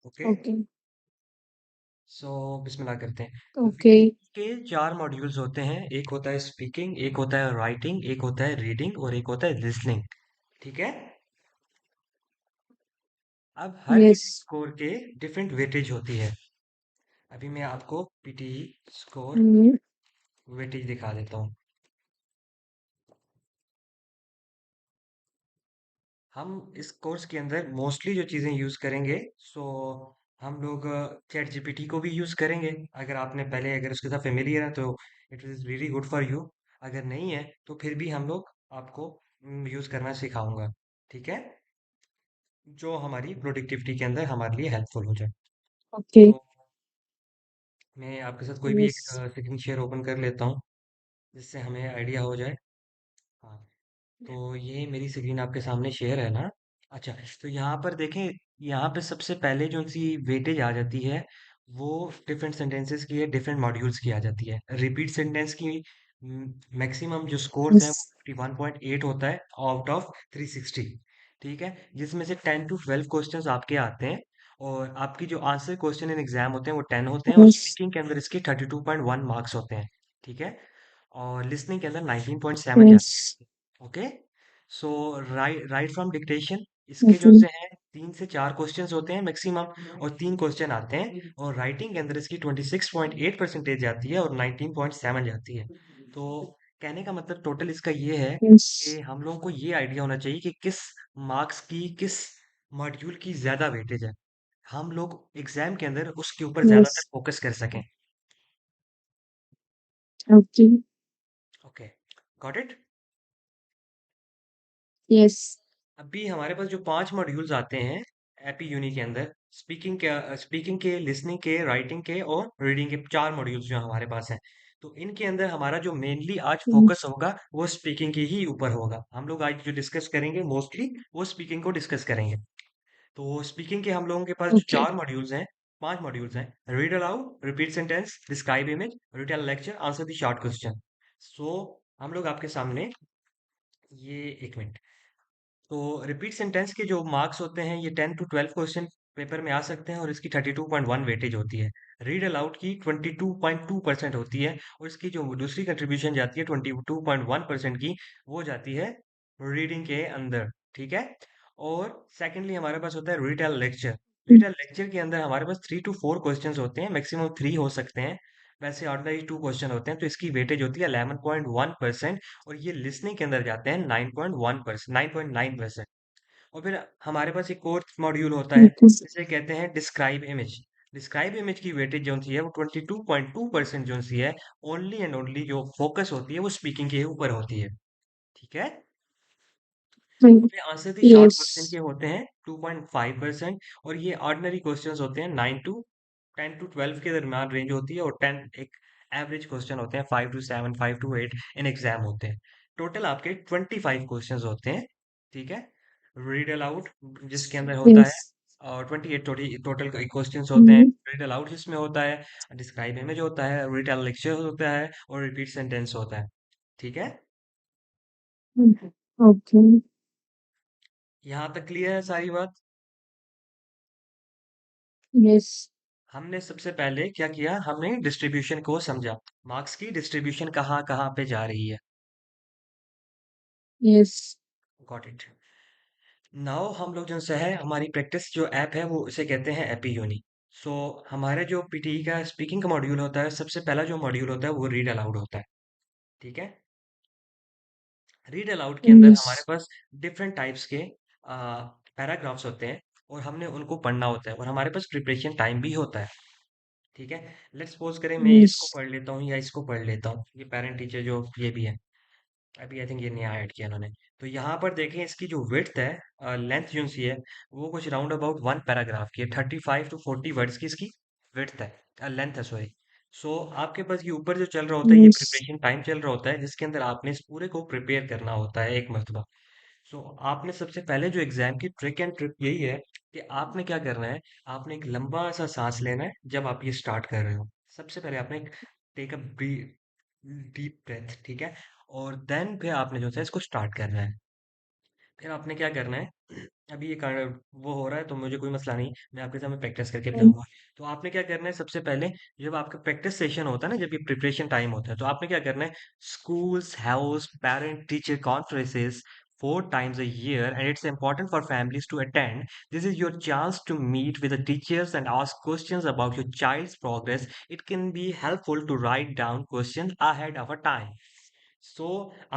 Okay. Okay. सो बिस्मिल्लाह करते हैं। तो ओके। वीटी के चार मॉड्यूल्स होते हैं। एक होता है स्पीकिंग, एक होता है राइटिंग, एक होता है रीडिंग और एक होता है लिसनिंग। ठीक है। अब हर यस। पीटी स्कोर के डिफरेंट वेटेज होती है। अभी मैं आपको पीटी स्कोर हम्म। वेटेज दिखा देता हूँ। हम इस कोर्स के अंदर मोस्टली जो चीज़ें यूज़ करेंगे, सो हम लोग चैट जीपीटी को भी यूज़ करेंगे। अगर आपने पहले अगर उसके साथ फेमिलियर है तो it is really good for you. अगर नहीं है तो फिर भी हम लोग आपको यूज़ करना सिखाऊंगा। ठीक है। जो हमारी प्रोडक्टिविटी के अंदर हमारे लिए हेल्पफुल हो जाए। ओके। तो मैं आपके साथ कोई भी एक यस। स्क्रीन शेयर ओपन कर लेता हूँ जिससे हमें आइडिया हो जाए। हाँ। तो ये मेरी स्क्रीन आपके सामने शेयर है ना। अच्छा। तो यहाँ पर देखें, यहाँ पे सबसे पहले जो सी वेटेज आ जाती है वो डिफरेंट सेंटेंसेस की है, डिफरेंट मॉड्यूल्स की आ जाती है। रिपीट सेंटेंस की मैक्सिमम जो स्कोर्स हैं यस। वो 51.8 होता है आउट ऑफ 360। ठीक है। जिसमें से 10 to 12 क्वेश्चंस आपके आते हैं और आपकी जो आंसर क्वेश्चन इन एग्जाम होते हैं वो 10 होते हैं और यस। स्पीकिंग के अंदर इसके 32.1 मार्क्स होते हैं। ठीक है। और लिसनिंग के अंदर 19.7 यस। जाते हैं। Okay. So right right from dictation इसके जो ओके। से हैं 3 से 4 क्वेश्चंस होते हैं मैक्सिमम और 3 क्वेश्चन आते हैं। और राइटिंग के अंदर इसकी 26.8% जाती है और 19.7 जाती है। तो कहने का मतलब टोटल इसका ये है यस। कि हम लोगों को ये आइडिया होना चाहिए कि किस मार्क्स की किस मॉड्यूल की ज्यादा वेटेज है। हम लोग एग्जाम के अंदर उसके ऊपर यस। ज्यादातर फोकस कर सकें। Okay. Okay. Got it. Yes. अभी हमारे पास जो 5 मॉड्यूल्स आते हैं एपी यूनि के अंदर, स्पीकिंग के लिसनिंग के राइटिंग के और रीडिंग के 4 मॉड्यूल्स जो हमारे पास हैं। तो इनके अंदर हमारा जो मेनली आज फोकस होगा वो स्पीकिंग के ही ऊपर होगा। हम लोग आज जो डिस्कस करेंगे मोस्टली वो स्पीकिंग को डिस्कस करेंगे। तो स्पीकिंग के हम लोगों के पास जो ओके। 4 मॉड्यूल्स हैं, 5 मॉड्यूल्स हैं। Read aloud, repeat sentence, describe image, retell lecture, answer the short question. So हम लोग आपके सामने ये एक मिनट। तो रिपीट सेंटेंस के जो मार्क्स होते हैं ये 10 to 12 क्वेश्चन पेपर में आ सकते हैं और इसकी 32.1 वेटेज होती है। रीड अलाउड की 22.2% होती है और इसकी जो दूसरी कंट्रीब्यूशन जाती है 22.1% की, वो जाती है रीडिंग के अंदर। ठीक है। और सेकेंडली हमारे पास होता है रिटेल लेक्चर। रिटेल लेक्चर के अंदर हमारे पास 3 to 4 क्वेश्चन होते हैं, मैक्सिमम 3 हो सकते हैं। वैसे ऑर्डिनरी 2 क्वेश्चन होते हैं तो इसकी वेटेज होती है 11.1%। और ये लिसनिंग के अंदर जाते हैं 9.1%, 9.9%। और फिर हमारे पास एक और मॉड्यूल होता है ओके। जिसे कहते हैं डिस्क्राइब इमेज। डिस्क्राइब इमेज की वेटेज जो सी है वो 22.2% जो सी है। ओनली एंड ओनली जो फोकस होती है वो स्पीकिंग के ऊपर होती है। ठीक है। और फिर answer the short yes. Question के होते हैं 2.5%। और ये ऑर्डिनरी क्वेश्चंस होते हैं 9 to 10 to 12 के दरमियान रेंज होती है और 10 एक एवरेज क्वेश्चन होते हैं 5 to 7, 5 to 8 इन एग्जाम होते हैं। टोटल आपके 25 क्वेश्चंस होते हैं। ठीक है। रीड अलाउड जिसके अंदर होता है यस। और 28 टोटल क्वेश्चंस होते हैं। रीड अलाउड जिसमें होता है, डिस्क्राइब इमेज होता है, रीड लेक्चर होता है और रिपीट सेंटेंस होता है। ठीक है। ओके। यहाँ तक क्लियर है सारी बात। यस। हमने सबसे पहले क्या किया, हमने डिस्ट्रीब्यूशन को समझा। मार्क्स की डिस्ट्रीब्यूशन कहाँ कहाँ पे जा रही है। यस। Got it. नाउ हम लोग जो है हमारी प्रैक्टिस जो ऐप है वो उसे कहते हैं एपी यूनी। सो हमारे जो पीटी का स्पीकिंग का मॉड्यूल होता है, सबसे पहला जो मॉड्यूल होता है वो रीड अलाउड होता है। ठीक है। रीड अलाउड के अंदर यस। हमारे पास डिफरेंट टाइप्स के पैराग्राफ्स होते हैं और हमने उनको पढ़ना होता है और हमारे पास प्रिपरेशन टाइम भी होता है। ठीक है। लेट्स सपोज करें मैं यस। इसको पढ़ लेता हूँ या इसको पढ़ लेता हूँ, ये पेरेंट टीचर जो ये भी है। अभी आई थिंक ये नया ऐड किया इन्होंने। तो यहाँ पर देखें इसकी जो विड्थ है, लेंथ जो सी है वो कुछ राउंड अबाउट 1 पैराग्राफ की है। 35 to 40 वर्ड्स की इसकी विड्थ है, लेंथ है सॉरी। सो आपके पास ये ऊपर जो चल रहा होता है ये यस। प्रिपरेशन टाइम चल रहा होता है जिसके अंदर आपने इस पूरे को प्रिपेयर करना होता है एक मरतबा। सो आपने सबसे पहले जो एग्जाम की ट्रिक एंड ट्रिक यही है कि आपने क्या करना है, आपने एक लंबा सा सांस लेना है जब आप ये स्टार्ट कर रहे हो। सबसे पहले आपने टेक अ डीप ब्रेथ। ठीक है। और देन फिर आपने जो है इसको स्टार्ट करना है। फिर आपने क्या करना है, अभी ये वो हो रहा है तो मुझे कोई मसला नहीं, मैं आपके सामने प्रैक्टिस करके भी yes, आऊंगा। तो आपने क्या करना है सबसे पहले, जब आपका प्रैक्टिस सेशन होता है ना, जब ये प्रिपरेशन टाइम होता है, तो आपने क्या करना है, schools house parent teacher conferences 4 times a year and it's important for families to attend. This is your chance to meet with the teachers and ask questions about your child's progress. It can be helpful to write down questions ahead of a time. सो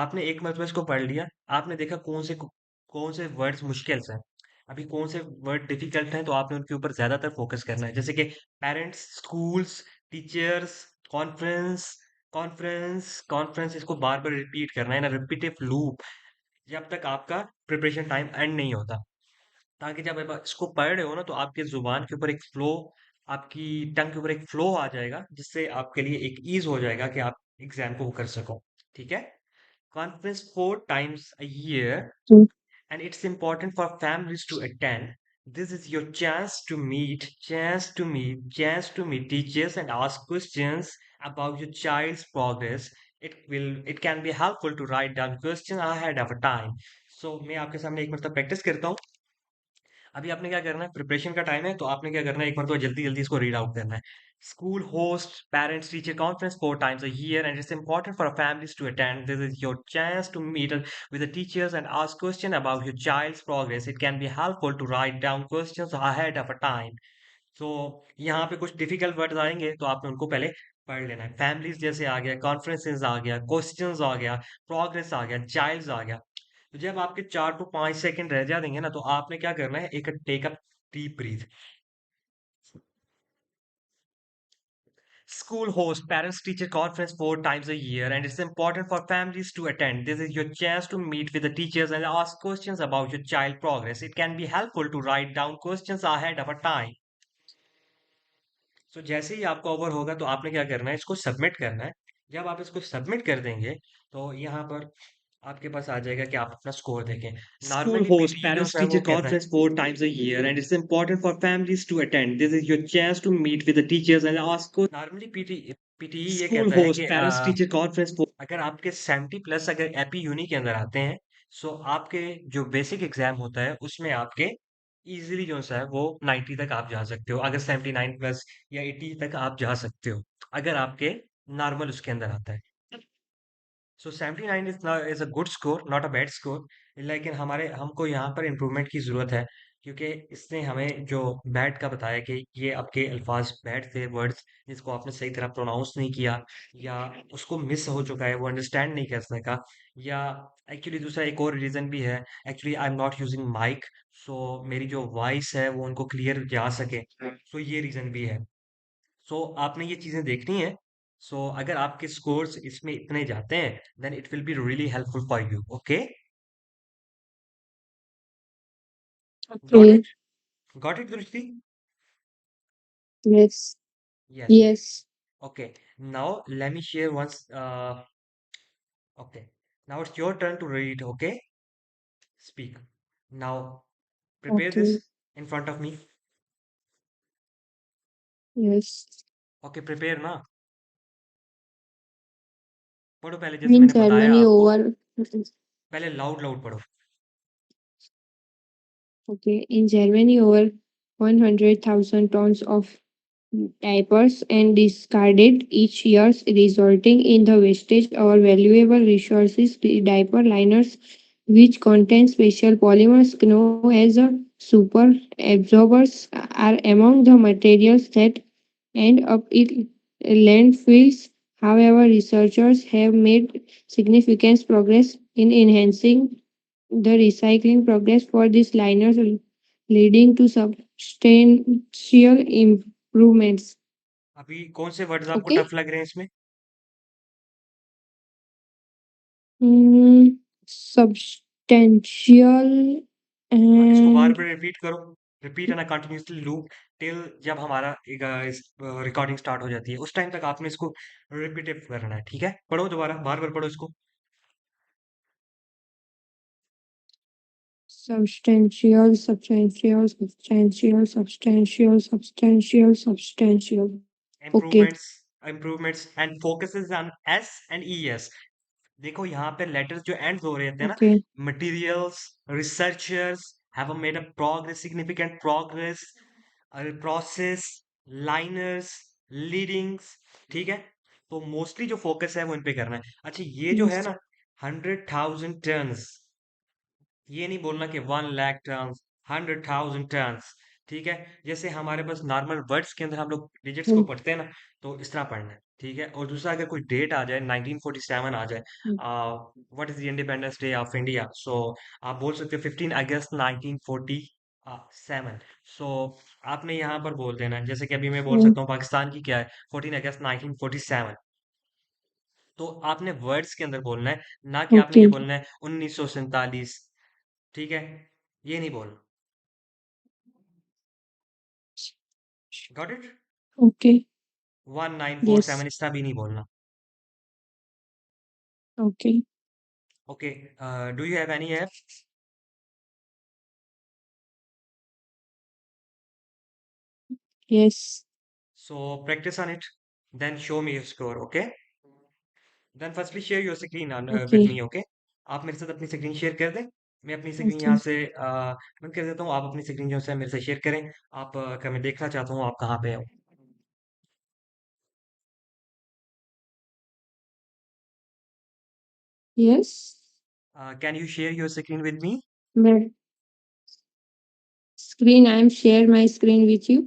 आपने एक मरतबा इसको पढ़ लिया, आपने देखा कौन से वर्ड्स मुश्किल हैं, अभी कौन से वर्ड डिफिकल्ट हैं, तो आपने उनके ऊपर ज्यादातर फोकस करना है, जैसे कि parents, schools, teachers, conference, conference conference, इसको बार बार रिपीट करना है ना, रिपीटिव लूप, जब तक आपका प्रिपरेशन टाइम एंड नहीं होता, ताकि जब आप इसको पढ़ रहे हो ना, तो आपके जुबान के ऊपर एक फ्लो, आपकी टंग के ऊपर एक फ्लो आ जाएगा, जिससे आपके लिए एक ईज हो जाएगा कि आप एग्जाम को कर सको। ठीक है। Conference 4 times a year, yes, and it's important for families to attend. This is your chance to meet teachers and ask questions about your child's progress. It can be helpful to write down questions ahead of a time. So मैं आपके सामने एक मतलब practice करता हूँ। अभी आपने क्या करना है, प्रिपरेशन का टाइम है, तो आपने क्या करना है, एक बार तो जल्दी जल्दी इसको रीड आउट करना है। School host parents teacher conference 4 times a year and it's important for families to attend. This is your chance to meet with the teachers and ask questions about your child's progress. It can be helpful to write down questions ahead of a time. तो यहाँ पे कुछ difficult words आएंगे, तो आपने उनको पहले पढ़ लेना है। फैमिलीज जैसे आ गया, कॉन्फ्रेंसेस आ गया, क्वेश्चंस आ गया, प्रोग्रेस आ गया, चाइल्ड्स आ गया। तो जब आपके 4 to 5 सेकंड रह जाएंगे ना, तो आपने क्या करना है, एक take a deep breath. School hosts parents teacher conference 4 times a year and it's important for families to attend. This is your chance to meet with the teachers and ask questions about your child progress. It can be helpful to write down questions ahead of a time. So जैसे ही आपका over होगा, तो आपने क्या करना है, इसको submit करना है। जब आप इसको सबमिट कर देंगे, तो यहाँ पर आपके पास आ जाएगा कि आप अपना स्कोर देखें। School नॉर्मली hosts पीटी जो parents है वो teacher कहता है, conference 4 times a year and it's important for families to attend. This is your chance to meet with the teachers and ask questions. Normally PTE ये School कहता है hosts कि parents teacher conference 4 अगर आपके 70 plus अगर AP uni के अंदर आते हैं, सो आपके जो बेसिक एग्जाम होता है उसमें आपके इजीली जो सा है वो 90 तक आप जा सकते हो, अगर 79 प्लस या 80 तक आप जा सकते हो, अगर आपके नॉर्मल उसके अंदर आता है। सो 79 is a good score, not a bad score. लेकिन हमारे हमको यहाँ पर इम्प्रूवमेंट की ज़रूरत है, क्योंकि इसने हमें जो बैड का बताया कि ये आपके अल्फाज बैड थे, वर्ड्स जिसको आपने सही तरह प्रोनाउंस नहीं किया, या उसको मिस हो चुका है, वो अंडरस्टैंड नहीं कर सका, या एक्चुअली दूसरा एक और रीज़न भी है, actually I am not using mic, so मेरी जो वॉइस है वो उनको क्लियर जा सके, सो ये रीज़न भी है। सो आपने ये चीजें देखनी है। सो अगर आपके स्कोर्स इसमें इतने जाते हैं, then it will be really helpful for you. Okay, got okay, it, got it Drishti? yes, yes. yes, okay, now let me share once, okay, now it's your turn to read. Okay, speak now, prepare this okay, in front of me. yes. Okay, prepare ना, पढ़ो पहले जैसे In मैंने बताया Germany, आपको, over पहले loud loud पढ़ो। okay, in Germany, over 100,000 tons of diapers and discarded each year, resulting in the wastage of valuable resources. The diaper liners, which contain special polymers known as super absorbers, are among the materials that end up in landfills. However, researchers have made significant progress in enhancing the recycling progress for these liners, leading to substantial improvements. अभी कौन से words आपको Okay. Tough लग रहे हैं इसमें? Substantial हाँ, इसको बार and बार रिपीट करो, repeat and continuously loop till जब हमारा एक रिकॉर्डिंग स्टार्ट हो जाती है, उस टाइम तक आपने इसको रिपीटिव करना है। ठीक है, पढ़ो दोबारा, बार बार पढ़ो इसको। substantial. Okay. Improvements, improvements and focuses on S and E S. देखो यहाँ पे लेटर्स जो एंड हो रहे थे ना, Okay. Materials, researchers have made a progress, significant progress, process, liners, leadings. ठीक है, तो मोस्टली जो फोकस है वो इन पे करना है। अच्छा, ये जो है Yes. ना, 100,000 टन्स, ये नहीं बोलना कि 1 लाख टन्स, 100,000 टन्स। ठीक है, जैसे हमारे पास नॉर्मल वर्ड्स के अंदर हम लोग डिजिट्स को Mm, पढ़ते हैं ना, तो इस तरह पढ़ना है। ठीक है, और दूसरा, अगर कोई डेट आ जाए, 1947 आ जाए, mm. What is the independence day of India, so आप बोल सकते हो 15 अगस्त 1947। सो आपने यहाँ पर बोल देना है, जैसे कि अभी मैं बोल Mm, सकता हूँ पाकिस्तान की क्या है, 14 अगस्त 1947। तो आपने वर्ड्स के अंदर बोलना है, ना कि आपने ये Okay. बोलना है 1947। ठीक है, ये नहीं बोलना। Got it? Okay. One nine four Yes. Seven इस तरह भी नहीं बोलना। Okay. Okay, do you have any app? Yes. So practice on it, then show me your score. Okay, then firstly share your screen with Okay. Me. Okay, आप मेरे साथ अपनी screen share कर दें। मैं अपनी स्क्रीन यहाँ Okay. से बंद कर देता हूँ, आप अपनी स्क्रीन जो है मेरे से शेयर करें। आप का मैं देखना चाहता हूँ आप कहाँ पे हो। Yes. Can you share your screen with me? My screen. I am share my screen with you.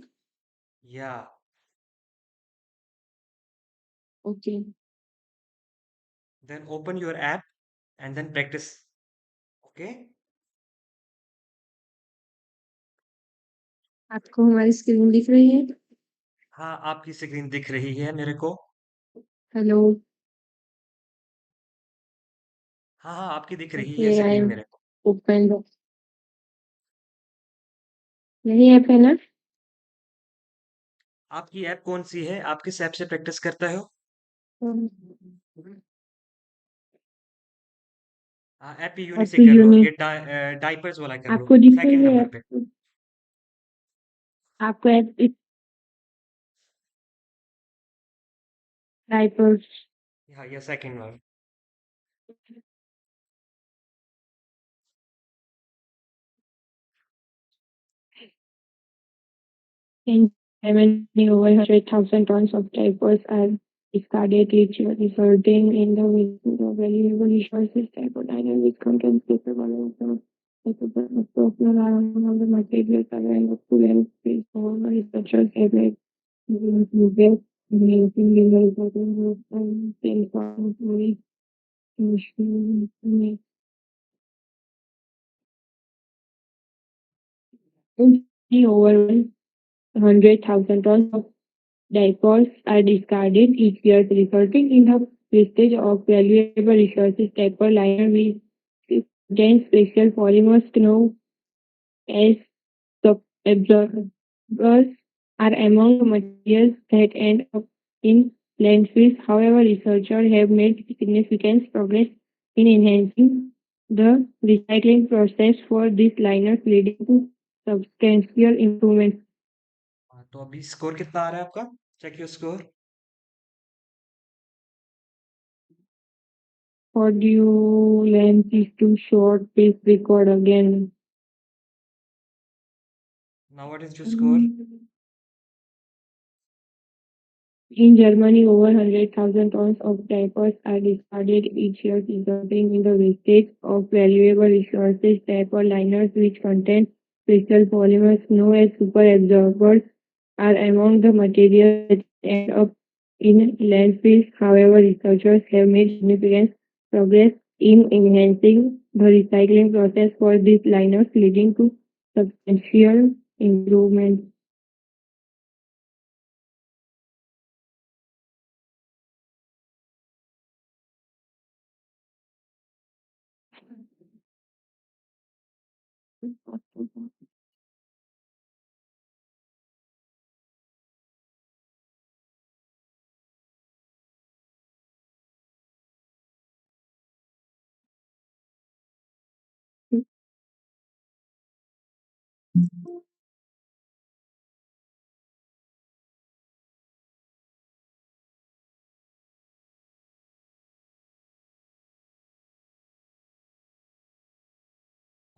या, Okay. Then open your app and then practice. Okay, आपको हमारी स्क्रीन दिख रही है? हाँ, आपकी स्क्रीन दिख रही है मेरे को। हेलो। हाँ हाँ, आपकी दिख रही है ओके, आई स्क्रीन एम मेरे को। ओपन। यही ऐप है ना? आपकी ऐप कौन सी है? आप किस ऐप से प्रैक्टिस करते हो? ऐप यूनि से आपको कर लो, यूनि ये डाइपर्स वाला कर लो, आपको दिख रही सेकंड है नंबर पे। ऐप? आपको ऐप डायपर्स। हाँ, ये सेकंड वाला। In Germany, over 100,000 tons of diapers are discarded each year, resulting in the wasting of valuable resources. Diaper liner, which contains capable of personal iron of the materials available to landfill. However, researchers have made progress in making the resulting and things are very in over 100,000 tons of diapers are discarded each year, resulting in the wastage of valuable resources. Diaper liner which contains special polymers known as absorbers are among the materials that end up in landfills. However, researchers have made significant progress in enhancing the recycling process for these liners, leading to substantial improvements. तो अभी score कितना आ रहा है आपका? Check your score. Audio length is too short. Please record again. Now what is your score? In Germany, over 100,000 tons of diapers are discarded each year, resulting in the wastage of valuable resources. Diaper liners, which contain special polymers known as superabsorbers, are among the materials that end up in landfills. However, researchers have made significant progress in enhancing the recycling process for these liners, leading to substantial improvements.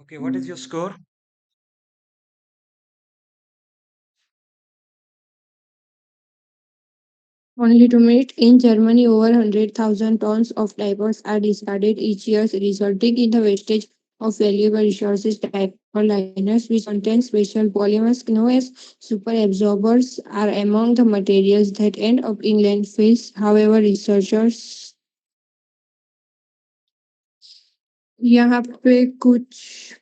Okay, what is your score? Only to meet in Germany, over 100,000 tons of diapers are discarded each year, resulting in the wastage of valuable resources. Diaper liners, which contain special polymers known as super absorbers, are among the materials that end up in landfills. However, researchers यहाँ पे कुछ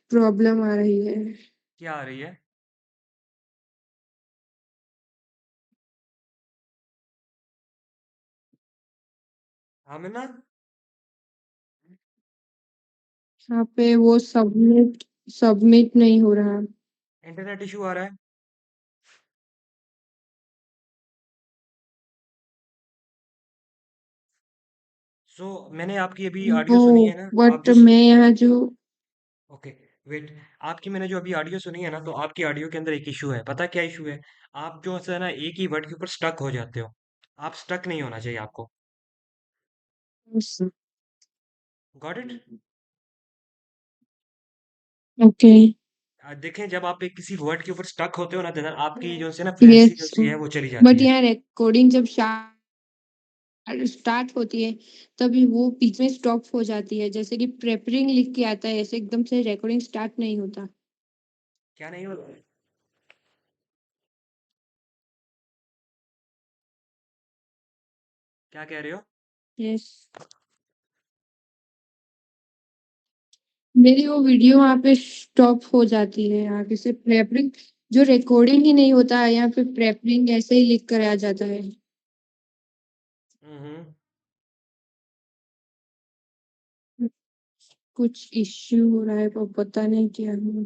problem आ रही है. क्या आ रही है? आमिना, यहाँ पे वो सबमिट सबमिट नहीं हो रहा. इंटरनेट इशू आ रहा है। सो मैंने आपकी अभी नो, ऑडियो सुनी है ना, आप बट जो मैं यहाँ जो ओके, वेट, आपकी मैंने जो अभी ऑडियो सुनी है ना, तो आपकी ऑडियो के अंदर एक इशू है। पता क्या इशू है? आप जो है ना एक ही वर्ड के ऊपर स्टक हो जाते हो। आप स्टक नहीं होना चाहिए आपको। Got it? ओके. देखें, जब आप एक किसी वर्ड के ऊपर स्टक होते हो ना, देन आपकी जो है ना फ्लुएंसी जो यस, सी है वो चली जाती बट है। यहाँ रिकॉर्डिंग जब स्टार्ट होती है तभी वो बीच में स्टॉप हो जाती है, जैसे कि प्रेपरिंग लिख के आता है, ऐसे एकदम से रिकॉर्डिंग स्टार्ट नहीं होता. क्या नहीं होता? क्या कह रहे हो? यस, मेरी वो वीडियो वहाँ पे स्टॉप हो जाती है, आगे से प्रेपरिंग जो रिकॉर्डिंग ही नहीं होता है, यहाँ पे प्रेपरिंग ऐसे ही लिख कर आ जाता है. हम्म। कुछ इश्यू हो रहा है पर पता नहीं क्या है.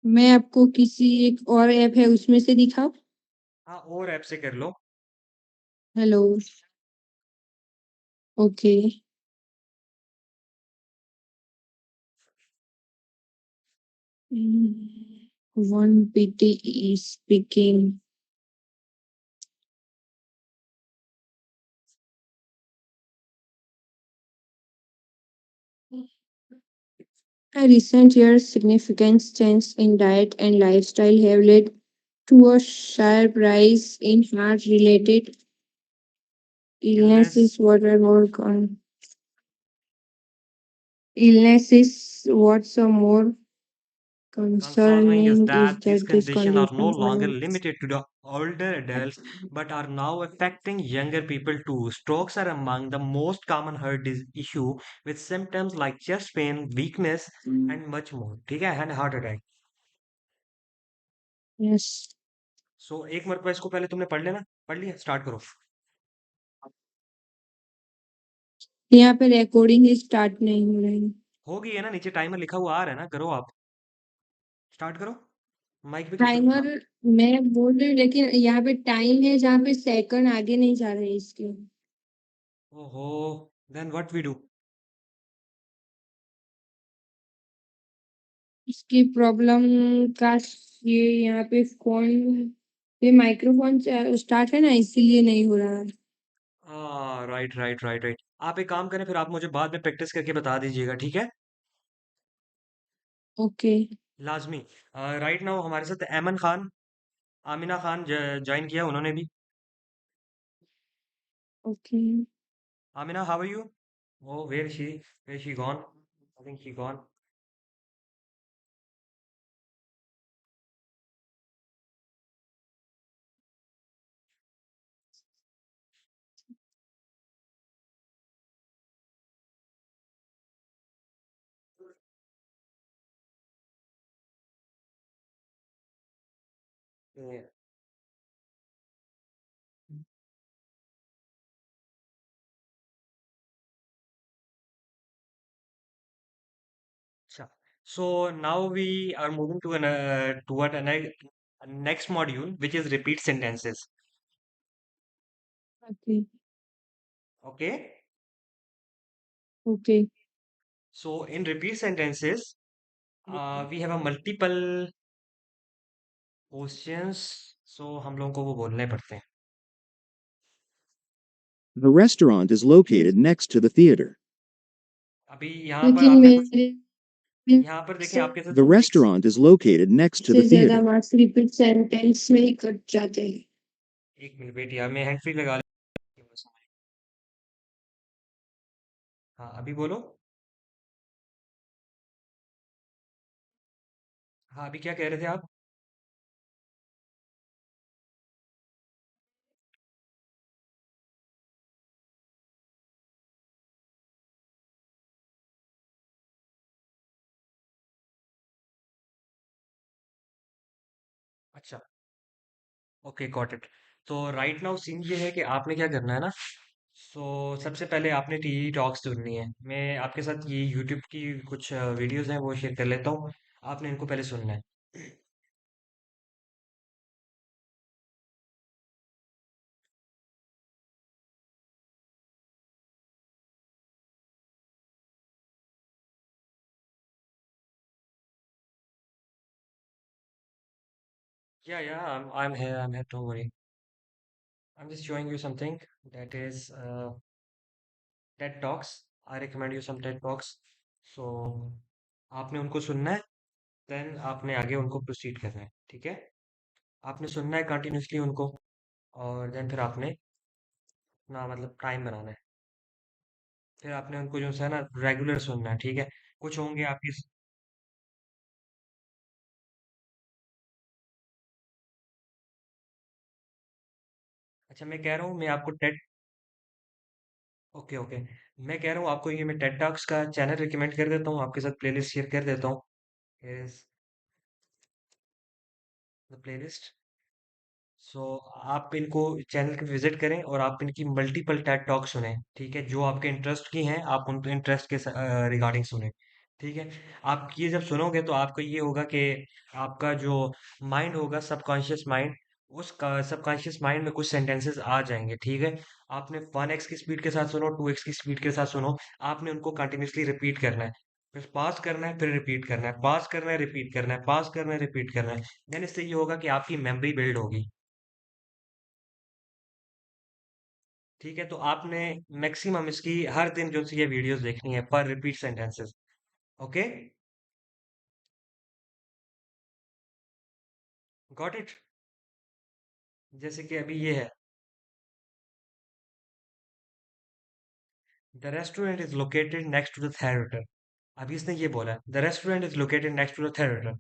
मैं आपको किसी एक और ऐप है उसमें से दिखाऊं? हाँ, और ऐप से कर लो। Hello. Okay. One PT is speaking. A recent years, significant changes in diet and lifestyle have led to a sharp rise in heart-related illness illnesses. What are more illnesses? What's a more concerning is concerning is that these that these conditions are no conditions longer are limited to the older adults but are now affecting younger people too. Strokes are among the most common issue with symptoms like chest pain, weakness, and much more. ठीक है, and heart attack. yes. सो एक मरतबा इसको पहले तुमने पढ़ लेना, पढ़ लिया, स्टार्ट करो। यहाँ पे रिकॉर्डिंग स्टार्ट नहीं हो रही. हो गई है ना, नीचे टाइमर लिखा हुआ आ रहा है ना, करो आप, स्टार्ट करो, माइक पे क्लिक करो। टाइमर मैं बोल रही हूँ, लेकिन यहाँ पे टाइम है जहाँ पे सेकंड आगे नहीं जा रहे इसके. ओहो, देन व्हाट वी डू? इसकी प्रॉब्लम का ये यहाँ पे फोन ये माइक्रोफोन स्टार्ट है ना, इसीलिए नहीं हो रहा है. Right right right right. आप एक काम करें, फिर आप मुझे बाद में प्रैक्टिस करके बता दीजिएगा, ठीक है? ओके. लाजमी। राइट नाउ हमारे साथ ऐमन खान, आमिना खान ज्वाइन किया उन्होंने भी। Okay. Amina, how are you? Oh, where she gone? I think she gone. अच्छा, So now we are moving to toward a next module, which is repeat sentences. Okay. Okay. Okay. So in repeat sentences, we have a multiple questions so हम लोगों को वो बोलने पड़ते हैं The restaurant is located next to the theater. अभी यहाँ पर लेकिन आपने मेरे यहाँ पर देखें आपके साथ The restaurant is located next to से the ज्यादा theater. वर्ड्स रिपीट सेंटेंस में ही कट जाते हैं। एक मिनट वेट यार मैं हैंड फ्री लगा लेती हूँ हाँ अभी बोलो हाँ अभी क्या कह रहे थे आप अच्छा ओके गॉट इट तो राइट नाउ सीन ये है कि आपने क्या करना है ना सो सबसे पहले आपने टीवी टॉक्स सुननी है मैं आपके साथ ये यूट्यूब की कुछ वीडियोस हैं वो शेयर कर लेता हूँ आपने इनको पहले सुनना है I am here don't worry I am just showing you something that is TED talks I recommend you some TED talks so आपने उनको सुनना है देन आपने आगे उनको प्रोसीड करना है ठीक है आपने सुनना है कंटिन्यूसली उनको और देन फिर आपने अपना मतलब टाइम बनाना है फिर आपने उनको जो है ना रेगुलर सुनना है ठीक है कुछ होंगे आपके अच्छा मैं कह रहा हूँ मैं आपको टेड ओके ओके मैं कह रहा हूँ आपको ये मैं टेड टॉक्स का चैनल रिकमेंड कर देता हूँ आपके साथ प्लेलिस्ट शेयर कर देता हूँ इज द प्लेलिस्ट सो आप इनको चैनल के विजिट करें और आप इनकी मल्टीपल टेड टॉक सुने ठीक है जो आपके इंटरेस्ट की हैं आप उन इंटरेस्ट के रिगार्डिंग सुने ठीक है आप ये जब सुनोगे तो आपको ये होगा कि आपका जो माइंड होगा सबकॉन्शियस माइंड उस सबकॉन्शियस माइंड में कुछ सेंटेंसेस आ जाएंगे ठीक है आपने 1x की स्पीड के साथ सुनो 2x की स्पीड के साथ सुनो आपने उनको कंटिन्यूसली रिपीट करना है फिर पास करना है फिर रिपीट करना है पास करना है रिपीट करना है पास करना है रिपीट करना है देन इससे ये होगा कि आपकी मेमोरी बिल्ड होगी ठीक है तो आपने मैक्सिमम इसकी हर दिन जो सी ये वीडियोस देखनी है पर repeat sentences okay got it जैसे कि अभी ये है the restaurant is located next to the theatre अभी इसने ये बोला है the restaurant is located next to the theatre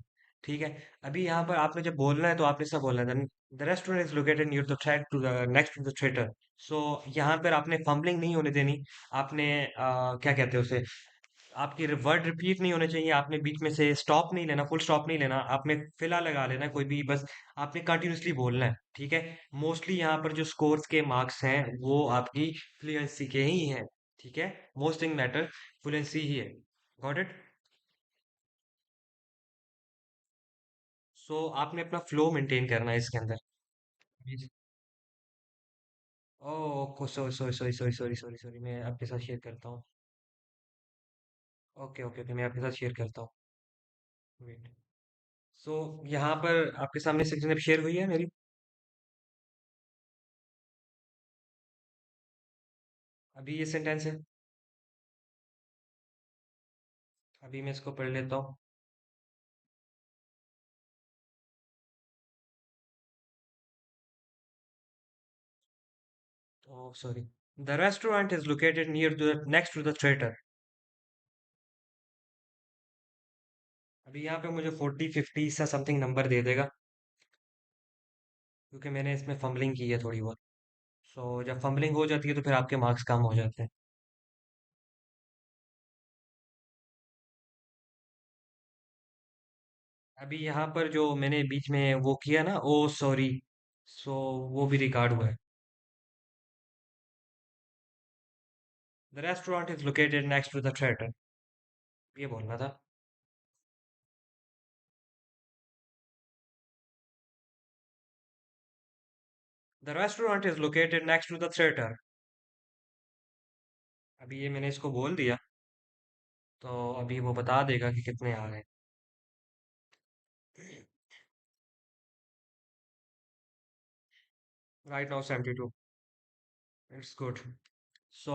ठीक है अभी यहाँ पर आपने जब बोलना है तो आपने सब बोलना है the restaurant is located near the thread to the next to the theatre so यहाँ पर आपने फंबलिंग नहीं होने देनी आपने क्या कहते हैं उसे आपकी वर्ड रिपीट नहीं होने चाहिए आपने बीच में से स्टॉप नहीं लेना फुल स्टॉप नहीं लेना आपने फिला लगा लेना कोई भी बस आपने कंटिन्यूसली बोलना है ठीक है मोस्टली यहाँ पर जो स्कोर्स के मार्क्स हैं वो आपकी फ्लुएंसी के ही हैं ठीक है मोस्ट थिंग मैटर फ्लुएंसी ही है गॉट इट सो आपने अपना फ्लो मेंटेन करना है इसके अंदर oh sorry sorry sorry sorry sorry sorry sorry मैं आपके साथ शेयर करता हूँ ओके ओके ओके मैं आपके साथ शेयर करता हूँ वेट सो यहाँ पर आपके सामने सेक्शन शेयर हुई है मेरी अभी ये सेंटेंस है अभी मैं इसको पढ़ लेता हूँ oh sorry the restaurant is located near to the next to the theatre अभी यहाँ पे मुझे 40 50 सा समथिंग नंबर दे देगा क्योंकि मैंने इसमें फंबलिंग की है थोड़ी बहुत सो जब फंबलिंग हो जाती है तो फिर आपके मार्क्स कम हो जाते हैं अभी यहाँ पर जो मैंने बीच में वो किया ना ओ सॉरी सो वो भी रिकॉर्ड हुआ है the restaurant is located next to the theatre ये बोलना था the restaurant is located next to the theatre. अभी ये मैंने इसको बोल दिया, तो अभी वो बता देगा कि कितने आ गए। Right now 72। It's good. So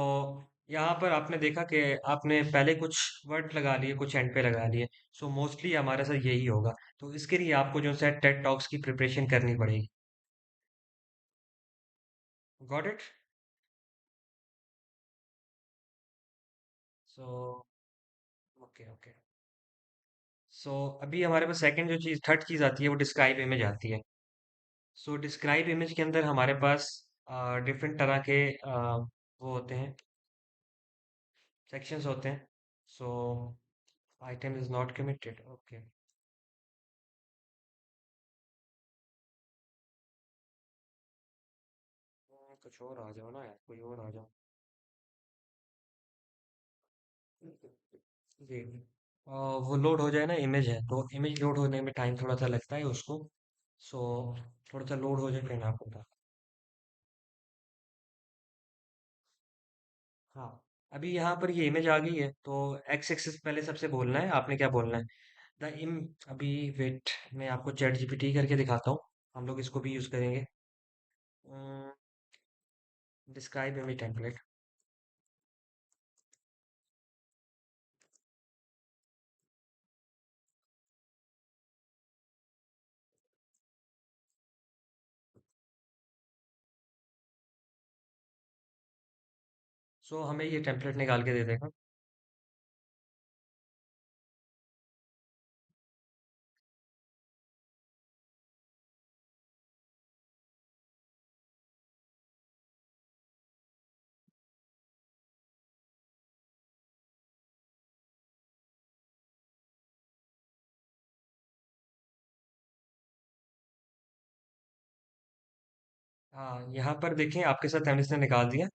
यहाँ पर आपने देखा कि आपने पहले कुछ वर्ड लगा लिए, कुछ एंड पे लगा लिए। सो मोस्टली हमारे साथ यही होगा। तो इसके लिए आपको जो है टेड टॉक्स की प्रिपरेशन करनी पड़ेगी। Got it? So okay okay. So अभी हमारे पास सेकंड जो चीज़, थर्ड चीज़ आती है वो डिस्क्राइब इमेज आती है। सो डिस्क्राइब इमेज के अंदर हमारे पास डिफरेंट तरह के वो होते हैं, सेक्शंस होते हैं। So item is not committed, okay. कुछ और आ जाओ ना यार, कोई और आ जाओ। जी। वो लोड हो जाए ना, इमेज है तो इमेज लोड होने में टाइम थोड़ा सा लगता है उसको। सो थोड़ा सा लोड हो जाए फिर मैं आपको बता। हाँ। अभी यहाँ पर ये इमेज आ गई है, तो एक्स एक्सिस पहले सबसे बोलना है, आपने क्या बोलना है? द इम अभी वेट, मैं आपको चैट जीपीटी करके दिखाता हूँ। हम लोग इसको भी यूज़ करेंगे। Describe image template. सो हमें ये टेम्पलेट निकाल के दे देगा। हाँ, यहाँ पर देखें आपके साथ हमने इसने निकाल दिया।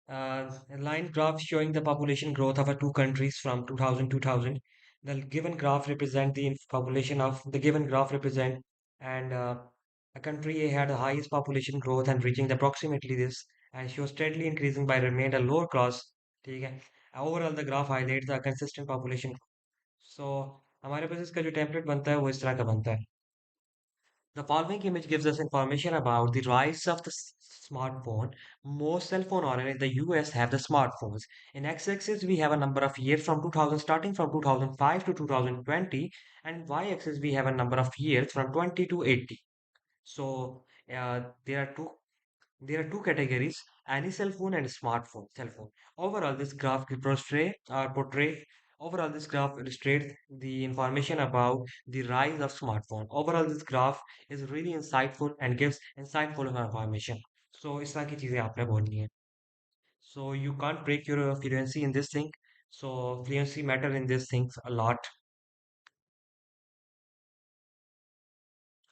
A line graph showing the population growth of two countries from 2000 to 2000. The given graph represent the population of the given graph represent, and a country A had the highest population growth and reaching approximately this, and she was steadily increasing by remained a lower class. ठीक है। Overall the graph highlights the consistent population. So हमारे पास इसका जो template बनता है वो इस तरह का बनता है। The following image gives us information about the rise of the smartphone. Most cell phone owners in the US have the smartphones. In x-axis, we have a number of years from 2000, starting from 2005 to 2020, and y-axis we have a number of years from 20 to 80. So there are two categories: any cell phone and smartphone cell phone. Overall, this graph portray. Overall, this graph illustrates the information about the rise of smartphone. Overall, this graph is really insightful and gives insightful information. So इस तरह की चीजें आपने बोलनी है. So you can't break your fluency in this thing. So fluency matter in these things a lot.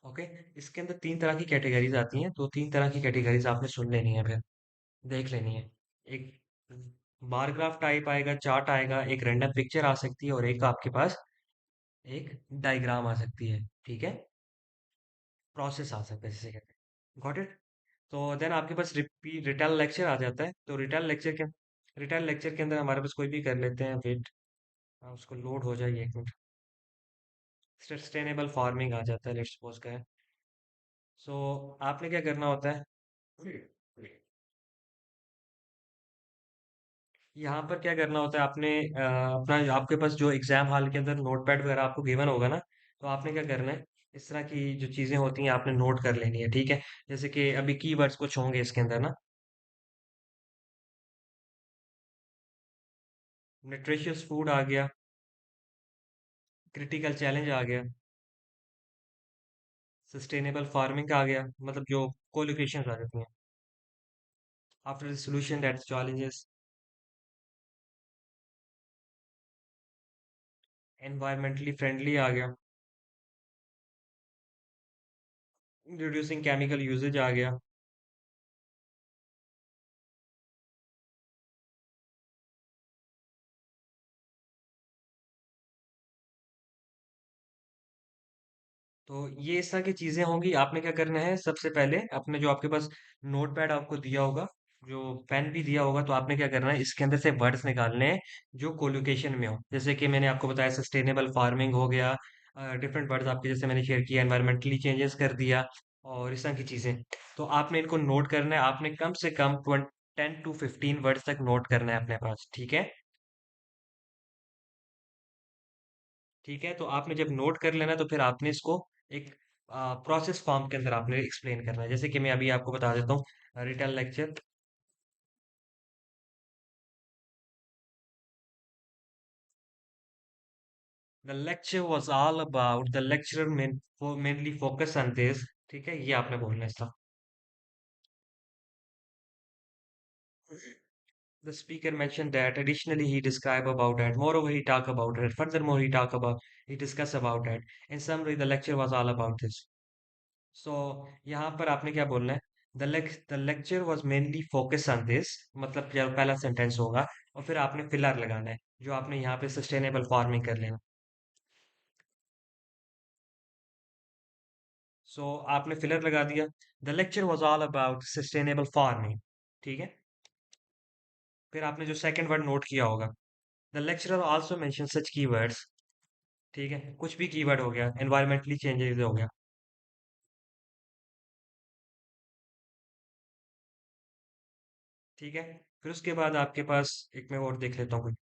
Okay. इसके अंदर तीन तरह की कैटेगरीज आती हैं, तो तीन तरह की कैटेगरीज आपने सुन लेनी है, फिर देख लेनी है। एक बार ग्राफ टाइप आएगा, चार्ट आएगा, एक रैंडम पिक्चर आ सकती है, और एक आपके पास एक डायग्राम आ सकती है। ठीक है, प्रोसेस आ सकता है जिसे कहते हैं। Got it? तो देन आपके पास रिटेल लेक्चर आ जाता है। तो रिटेल लेक्चर के अंदर हमारे पास कोई भी कर लेते हैं। वेट, उसको लोड हो जाए, एक मिनट। सस्टेनेबल फार्मिंग आ जाता है, लेट्स सपोज का है। सो आपने क्या करना होता है, यहाँ पर क्या करना होता है आपने अपना, आपके पास जो एग्जाम हॉल के अंदर नोटपैड वगैरह आपको गिवन होगा ना, तो आपने क्या करना है, इस तरह की जो चीजें होती हैं आपने नोट कर लेनी है। ठीक है, जैसे कि अभी कीवर्ड्स कुछ होंगे इसके अंदर ना, न्यूट्रिशियस फूड आ गया, क्रिटिकल चैलेंज आ गया, सस्टेनेबल फार्मिंग आ गया, मतलब जो कोलोकेशंस आ जाती हैं। After the solution that challenges, environmentally friendly आ गया, रिड्यूसिंग केमिकल यूजेज आ गया, तो ये इस तरह की चीजें होंगी। आपने क्या करना है, सबसे पहले अपने जो आपके पास नोट पैड आपको दिया होगा, जो पेन भी दिया होगा, तो आपने क्या करना है, इसके अंदर से वर्ड्स निकालने हैं जो कोलोकेशन में हो। जैसे कि मैंने आपको बताया सस्टेनेबल फार्मिंग हो गया, डिफरेंट वर्ड्स आपके जैसे मैंने शेयर किया, एनवायरमेंटली चेंजेस कर दिया, और इस तरह की चीजें। तो आपने इनको नोट करना है, आपने कम से कम 10 to 15 वर्ड्स तक नोट करना है अपने पास, ठीक है। ठीक है, तो आपने जब नोट कर लेना, तो फिर आपने इसको एक प्रोसेस फॉर्म के अंदर आपने एक्सप्लेन करना है। जैसे कि मैं अभी आपको बता देता हूँ, return lecture. The lecture was all about, the lecturer mainly focus on this. ठीक है, ये आपने बोलना है इसका। The speaker mentioned that. Additionally, he described about that. Moreover, he talked about it. Furthermore, he discussed about that. In summary, the lecture was all about this. So यहाँ पर आपने क्या बोलना है, the lecture was mainly focused on this, मतलब जो पहला sentence होगा, और फिर आपने फिलर लगाना है, जो आपने यहाँ पे सस्टेनेबल फार्मिंग कर लेना। सो आपने फिलर लगा दिया, the lecture was all about sustainable farming. ठीक है, फिर आपने जो सेकंड वर्ड नोट किया होगा, the lecturer also mention such keywords. ठीक है, कुछ भी कीवर्ड हो गया, एनवायरमेंटली चेंजेस हो गया। ठीक है, फिर उसके बाद आपके पास एक मैं और देख लेता हूँ।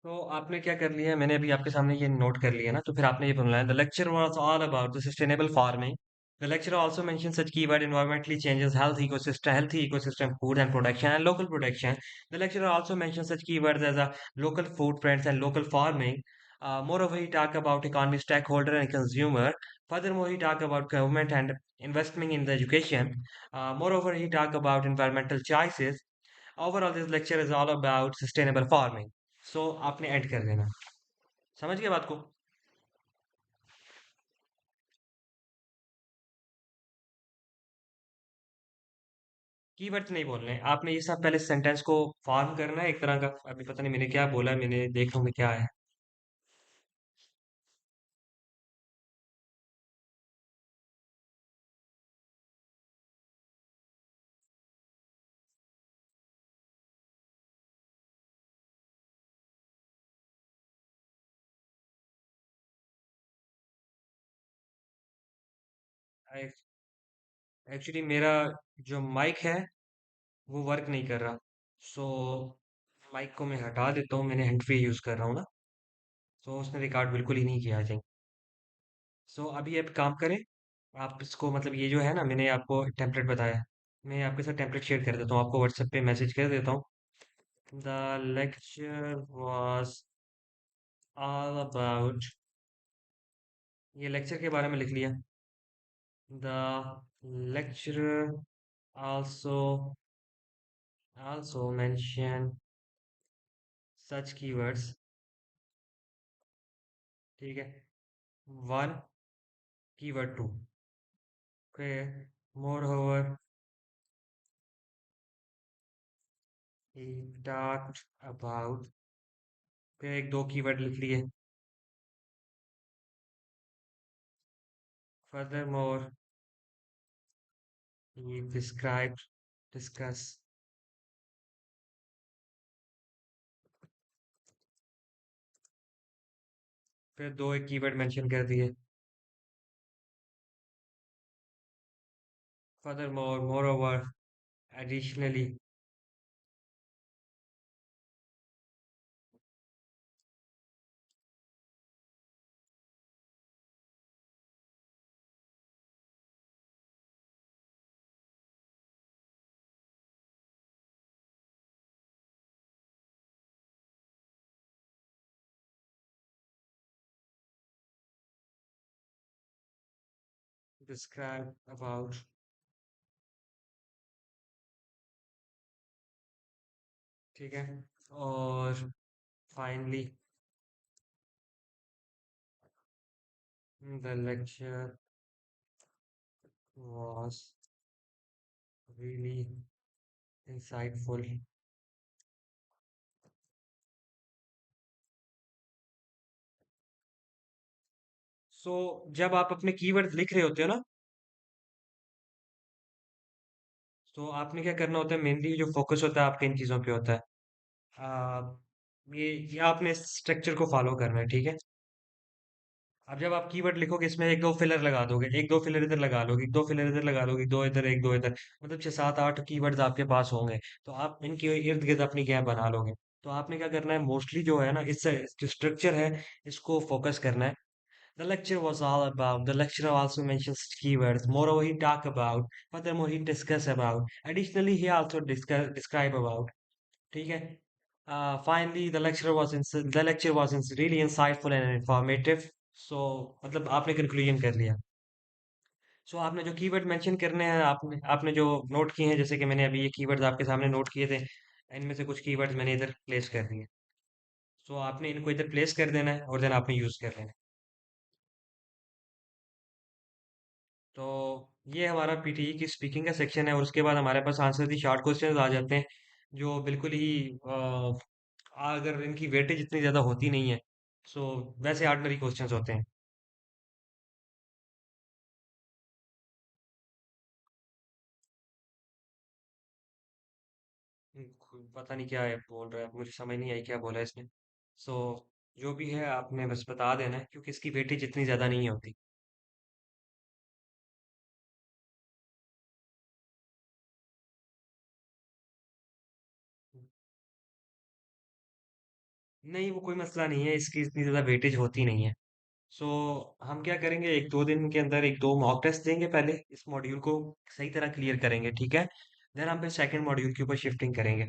तो आपने क्या कर लिया है, मैंने अभी आपके सामने ये नोट कर लिया ना, तो फिर आपने ये बोलना है, the lecture was all about the sustainable farming. The lecture also mention such keyword environmentally changes, healthy ecosystem, food and production and local production. The lecturer also mentions such keywords as a local footprints and local farming. Moreover, he talked about economy stakeholder and consumer. Furthermore, he talked about government and investment in the education. Moreover, he talked about environmental choices. Overall, this lecture is all about sustainable farming. So आपने add कर देना। समझ गए बात को? Keywords नहीं बोलने, आपने ये सब पहले सेंटेंस को फॉर्म करना है एक तरह का। अभी पता नहीं मैंने क्या बोला है, मैंने देख लूंगा क्या है। एक्चुअली मेरा जो माइक है वो वर्क नहीं कर रहा। सो माइक को मैं हटा देता हूँ, मैंने हैंड फ्री यूज कर रहा हूँ ना, सो उसने रिकॉर्ड बिल्कुल ही नहीं किया आई थिंक। सो अभी आप काम करें, आप इसको मतलब ये जो है ना, मैंने आपको टेम्पलेट बताया, मैं आपके साथ टेम्पलेट शेयर कर देता हूँ, आपको व्हाट्सएप पे मैसेज कर देता हूँ। The lecture was all about, ये लेक्चर के बारे में लिख लिया। The lecturer also mention such keywords। ठीक है, वन, कीवर्ड टू, फिर more over he talked about, फिर एक दो कीवर्ड लिख लिए, furthermore he described, discuss, फिर दो एक कीवर्ड मेंशन कर दिए। Furthermore, moreover, additionally, describe about, ठीक है। और finally, the lecture was really insightful. So, जब आप अपने कीवर्ड लिख रहे होते हो ना, तो आपने क्या करना होता है, मेनली जो फोकस होता है आपके इन चीज़ों पे होता है। आ, ये आपने स्ट्रक्चर को फॉलो करना है, ठीक है। अब जब आप कीवर्ड लिखोगे इसमें एक दो फिलर लगा दोगे, एक दो फिलर इधर लगा लोगे, एक दो फिलर इधर लगा लोगे, दो इधर एक दो इधर, मतलब छह सात आठ कीवर्ड्स आपके पास होंगे। तो आप इनके इर्द गिर्द अपनी गैप बना लोगे। तो आपने क्या करना है, मोस्टली जो है ना, इससे जो स्ट्रक्चर है इसको फोकस करना है। The lecture was all about. The lecturer also mentions keywords. Moreover, he talk about. Furthermore, he discuss about. Additionally, he also describe about. ठीक है। Finally, the lecture was really insightful and informative. So मतलब आपने conclusion कर लिया। सो आपने जो keyword mention करने हैं, आपने आपने जो नोट किए हैं, जैसे कि मैंने अभी ये कीवर्ड्स आपके सामने नोट किए थे, इनमें से कुछ कीवर्ड्स मैंने इधर प्लेस कर दिए। सो आपने इनको इधर प्लेस कर देना है और देन आपने यूज कर लेना है। तो ये हमारा पीटीई की स्पीकिंग का सेक्शन है, और उसके बाद हमारे पास आंसर दी शॉर्ट क्वेश्चंस आ जाते हैं, जो बिल्कुल ही अगर इनकी वेटेज इतनी ज़्यादा होती नहीं है, सो वैसे ऑर्डिनरी क्वेश्चंस होते हैं। पता नहीं क्या है बोल रहा है, मुझे समझ नहीं आई क्या बोला इसने। सो जो भी है आपने बस बता देना है, क्योंकि इसकी वेटेज इतनी ज़्यादा नहीं होती। नहीं, वो कोई मसला नहीं है, इसकी इतनी ज़्यादा वेटेज होती नहीं है। सो हम क्या करेंगे, एक दो दिन के अंदर एक दो मॉक टेस्ट देंगे, पहले इस मॉड्यूल को सही तरह क्लियर करेंगे, ठीक है। देन हम फिर सेकंड मॉड्यूल के ऊपर शिफ्टिंग करेंगे,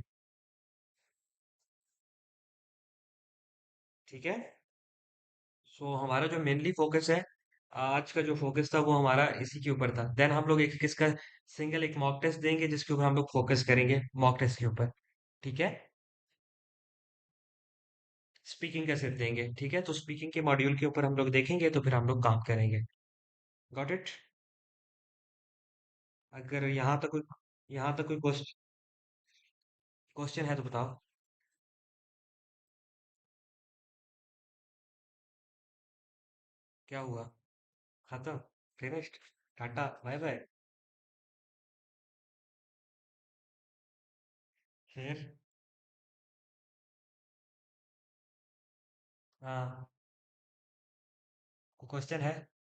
ठीक है। सो हमारा जो मेनली फोकस है, आज का जो फोकस था वो हमारा इसी के ऊपर था। देन हम लोग एक किसका सिंगल एक मॉक टेस्ट देंगे, जिसके ऊपर हम लोग फोकस करेंगे मॉक टेस्ट के ऊपर, ठीक है। स्पीकिंग का सिर्फ देंगे, ठीक है। तो स्पीकिंग के मॉड्यूल के ऊपर हम लोग देखेंगे, तो फिर हम लोग काम करेंगे। Got it. अगर यहाँ तक कोई क्वेश्चन है तो बताओ। क्या हुआ? खत्म? फिनिश्ड? Tata bye bye? फिर? हाँ, क्वेश्चन है?